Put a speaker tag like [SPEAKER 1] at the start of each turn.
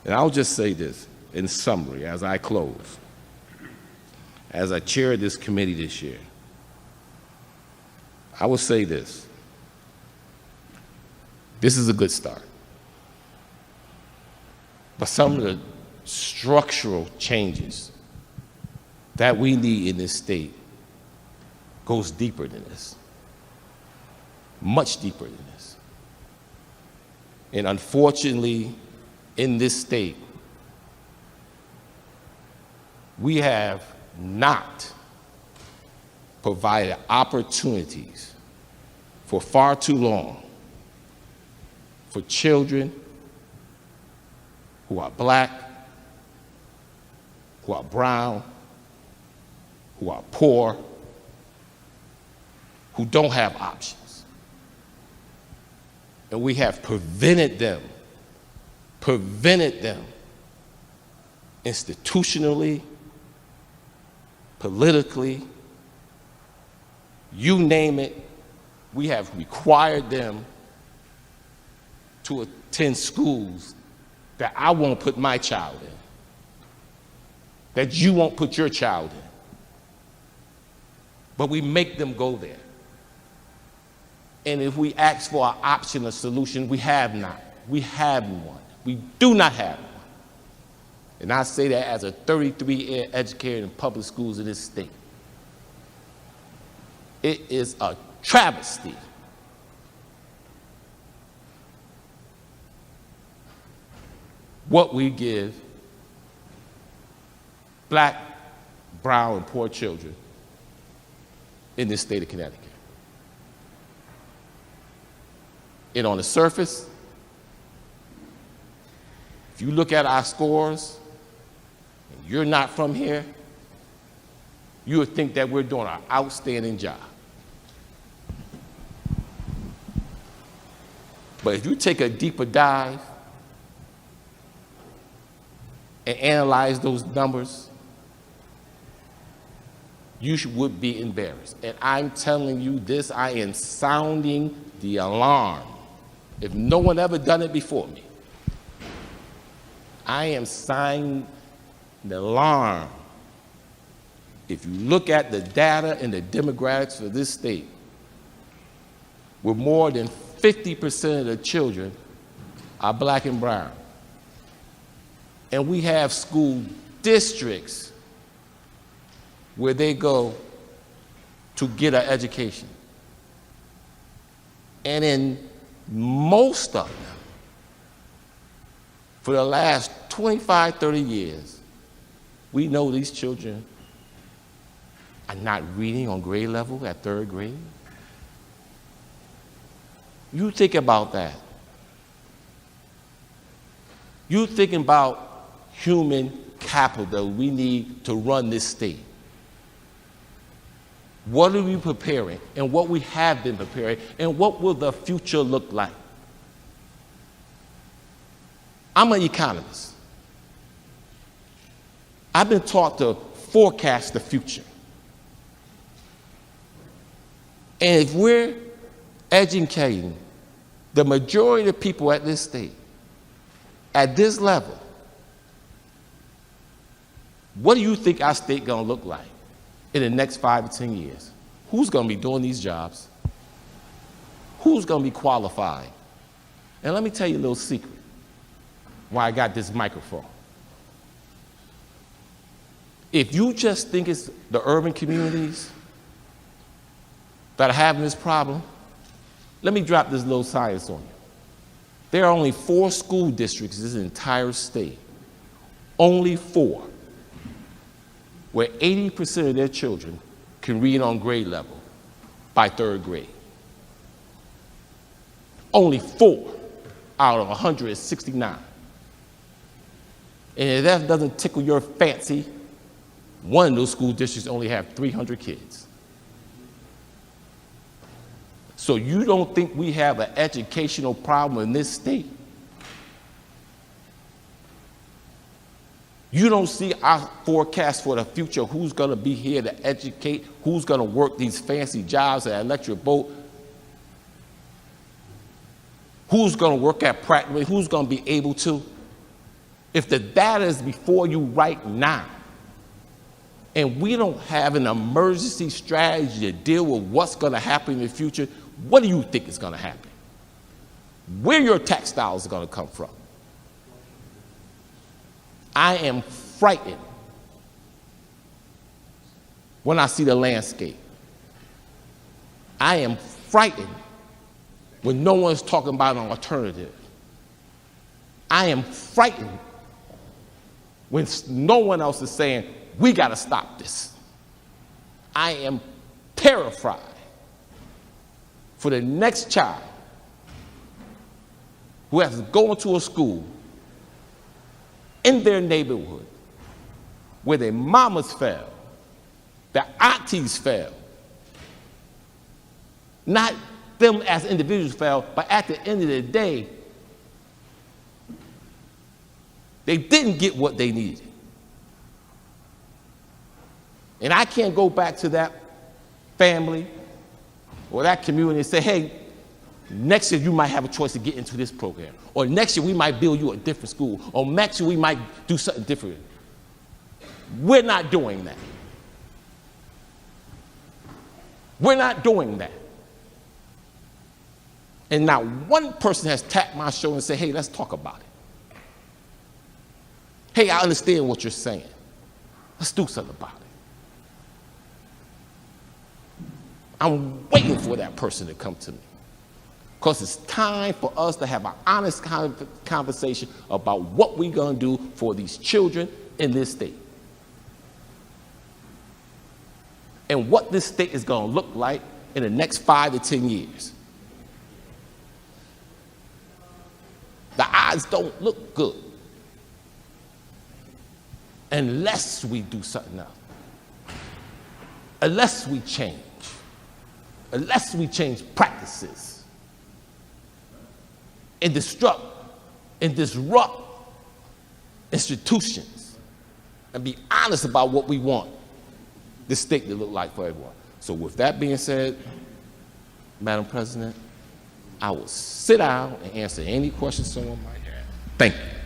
[SPEAKER 1] And I'll just say this in summary as I close. As I chair this committee this year, I will say this. This is a good start. But some of the structural changes that we need in this state goes deeper than this, much deeper than this. And unfortunately, in this state, we have not provided opportunities for far too long for children who are black, who are brown, who are poor, who don't have options. And we have prevented them institutionally, politically, you name it. We have required them to attend schools that I won't put my child in, that you won't put your child in. But we make them go there. And if we ask for an option or solution, we have not. We have one. We do not have one. And I say that as a 33-year educator in public schools in this state. It is a travesty. What we give black, brown, and poor children in this state of Connecticut. And on the surface, if you look at our scores, and you're not from here, you would think that we're doing an outstanding job. But if you take a deeper dive and analyze those numbers, you would be embarrassed. And I'm telling you this, I am sounding the alarm. If no one ever done it before me, I am sounding the alarm. If you look at the data and the demographics of this state, where more than 50% of the children are black and brown, and we have school districts where they go to get an education. And in most of them, for the last 25, 30 years, we know these children are not reading on grade level at third grade. You think about that. You think about human capital we need to run this state. What are we preparing, and what we have been preparing, and what will the future look like? I'm an economist. I've been taught to forecast the future. And if we're educating the majority of the people at this state, at this level, what do you think our state gonna look like in the next 5 to 10 years? Who's gonna be doing these jobs? Who's gonna be qualified? And let me tell you a little secret why I got this microphone. If you just think it's the urban communities that are having this problem, let me drop this little science on you. There are only 4 school districts in this entire state, only 4, where 80% of their children can read on grade level by third grade. Only 4 out of 169. And if that doesn't tickle your fancy, one of those school districts only have 300 kids. So you don't think we have an educational problem in this state? You don't see our forecast for the future, who's gonna be here to educate, who's gonna work these fancy jobs at electric boat, who's gonna work at Pratt, who's gonna be able to? If the data is before you right now, and we don't have an emergency strategy to deal with what's going to happen in the future, what do you think is going to happen? Where your tax dollars are going to come from? I am frightened when I see the landscape. I am frightened when no one's talking about an alternative. I am frightened when no one else is saying, we got to stop this. I am terrified for the next child who has to go into a school in their neighborhood where their mamas fail, their aunties fail. Not them as individuals fail, but at the end of the day, they didn't get what they needed. And I can't go back to that family or that community and say, hey, next year you might have a choice to get into this program. Or next year we might build you a different school. Or next year we might do something different. We're not doing that. We're not doing that. And not one person has tapped my shoulder and said, hey, let's talk about it. Hey, I understand what you're saying. Let's do something about it. I'm waiting for that person to come to me. Because it's time for us to have an honest conversation about what we're going to do for these children in this state. And what this state is going to look like in the next 5 to 10 years. The odds don't look good unless we do something else. Unless we change. Unless we change practices and disrupt institutions and be honest about what we want this state to look like for everyone. So with that being said, Madam President, I will sit down and answer any questions someone might have. Thank you.